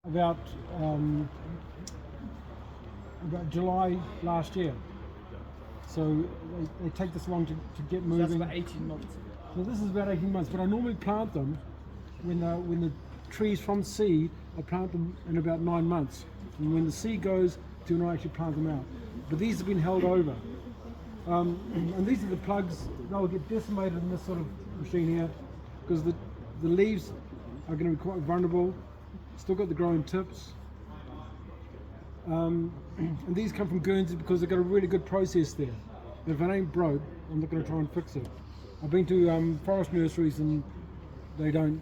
about July last year. So they take this long to get moving. So that's about 18 months. So this is about 18 months, but I normally plant them when the trees from seed, I plant them in about 9 months. And when the seed goes, do I actually plant them out. But these have been held over. And these are the plugs. They'll get decimated in this sort of machine here because the leaves are going to be quite vulnerable. Still got the growing tips. And these come from Guernsey because they've got a really good process there. But if it ain't broke, I'm not going to try and fix it. I've been to forest nurseries and they don't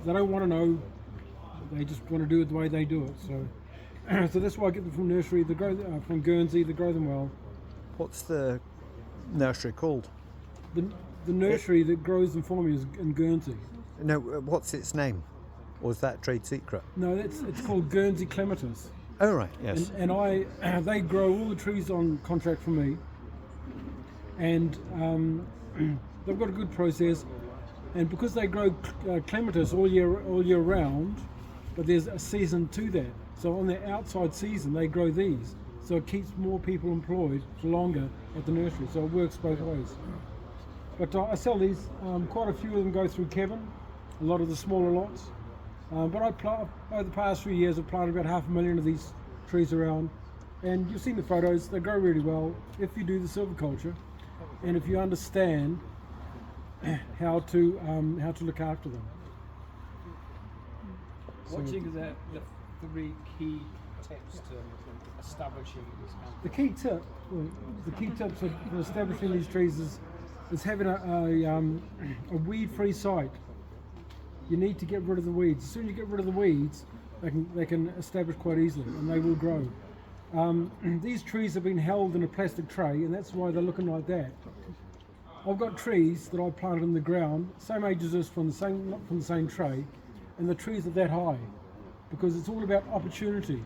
want to know. They just want to do it the way they do it. So, so that's why I get them from nursery. They grow from Guernsey. They grow them well. What's the nursery called? The nursery that grows them for me is in Guernsey. No, what's its name? Or is that trade secret? No, it's called Guernsey Clematis. Oh right, yes. And they grow all the trees on contract for me, and they've got a good process. And because they grow clematis all year round, but there's a season to that. So on their outside season, they grow these. So it keeps more people employed for longer at the nursery. So it works both ways. But I sell these. Quite a few of them go through Kevin. A lot of the smaller lots. But over the past few years, I've planted about 500,000 of these trees around. And you've seen the photos. They grow really well if you do the silviculture, and if you understand how to look after them. What do you think are the 3 key tips to establishing this kind of... The key tips for establishing these trees is having a weed-free site. You need to get rid of the weeds. As soon as you get rid of the weeds, they can establish quite easily, and they will grow. These trees have been held in a plastic tray, and that's why they're looking like that. I've got trees that I planted in the ground, same age as this, not from the same tray, and the trees are that high, because it's all about opportunity.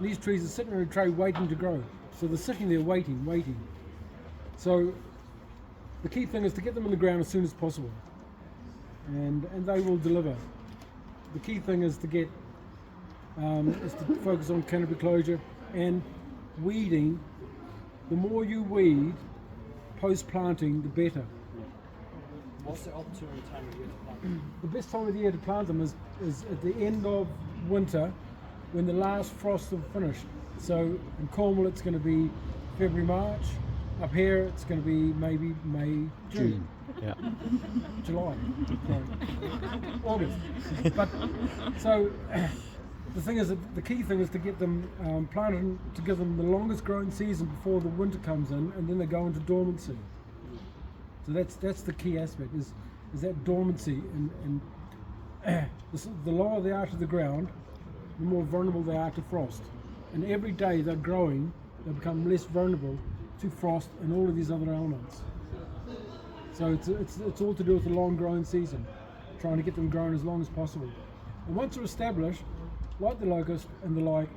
These trees are sitting in a tray waiting to grow, so they're sitting there waiting. So the key thing is to get them in the ground as soon as possible, and they will deliver. The key thing is to focus on canopy closure and weeding. The more you weed post-planting, the better. What's the optimum time of year to plant them? The best time of the year to plant them is at the end of winter, when the last frosts have finished. So in Cornwall it's going to be February, March. Up here it's going to be maybe May, June. Yeah. July. Sorry. August. But so the thing is, the key thing is to get them planted, to give them the longest growing season before the winter comes in, and then they go into dormancy. So that's the key aspect, is that dormancy, and the lower they are to the ground, the more vulnerable they are to frost. And every day they're growing, they become less vulnerable to frost and all of these other elements. So it's all to do with the long growing season, trying to get them growing as long as possible. And once they're established, like the locust and the like,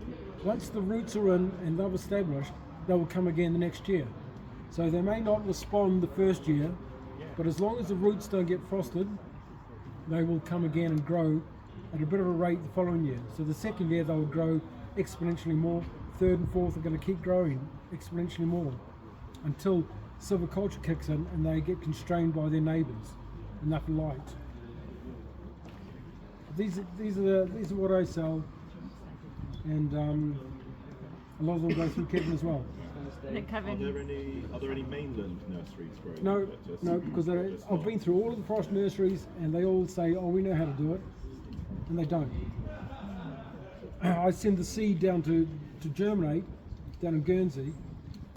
once the roots are in and they've established, they will come again the next year. So they may not respond the first year, but as long as the roots don't get frosted, they will come again and grow at a bit of a rate the following year. So the second year they will grow exponentially more, third and fourth are going to keep growing exponentially more until silviculture kicks in and they get constrained by their neighbours, enough light. These are what I sell, and a lot of them go through Kevin as well. Are there any mainland nurseries growing? No, because I've been through all of the frost nurseries and they all say, oh, we know how to do it, and they don't. I send the seed down to germinate down in Guernsey,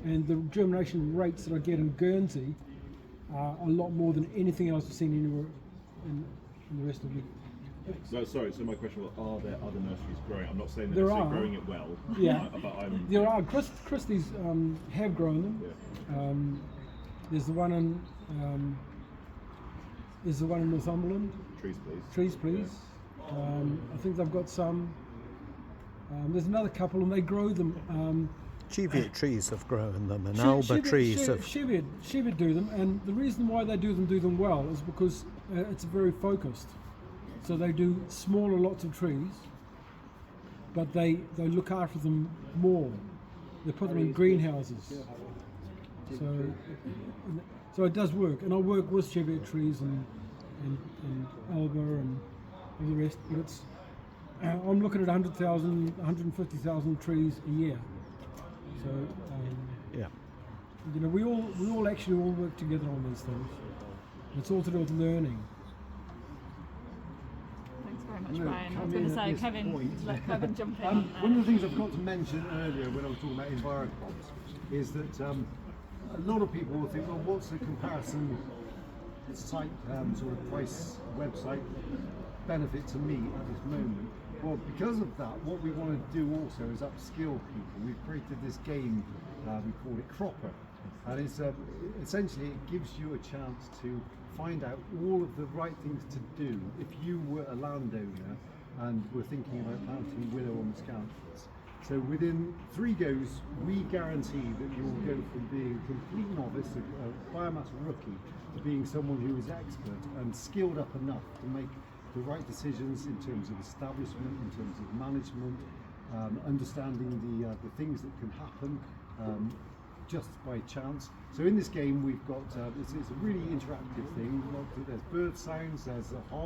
and the germination rates that I get in Guernsey are a lot more than anything else I've seen anywhere in the rest of the. No, sorry. So my question was: are there other nurseries growing? I'm not saying that There they're are. growing it well. Yeah, but there are. Christie's have grown them. Yeah. There's the one in Northumberland. Trees, please. Trees, please. I think they've got some. There's another couple, and they grow them. Cheviot trees have grown them, and Alba trees have. Cheviot do them, and the reason why they do them well is because it's very focused. So they do smaller lots of trees, but they look after them more. They put them in greenhouses. So it does work, and I work with cheviot trees and alba and all the rest. But it's I'm looking at 100,000, 150,000 trees a year. So Yeah. you know, we all actually all work together on these things. It's all to do with learning. Thanks very much, No, Brian. I was come going in to at say, this Kevin, point. let Kevin jump in. One of the things I forgot to mention earlier when I was talking about EnviroCrops is that a lot of people will think, well, what's the comparison site, sort of price website benefit to me at this moment? Well, because of that, what we want to do also is upskill people. We've created this game, we call it Cropper, and it's essentially it gives you a chance to find out all of the right things to do if you were a landowner and were thinking about planting willow or miscanthus. So within 3 goes, we guarantee that you'll go from being a complete novice, a biomass rookie, to being someone who is expert and skilled up enough to make the right decisions in terms of establishment, in terms of management, understanding the things that can happen just by chance. So in this game we've got, it's a really interactive thing. There's bird sounds, there's a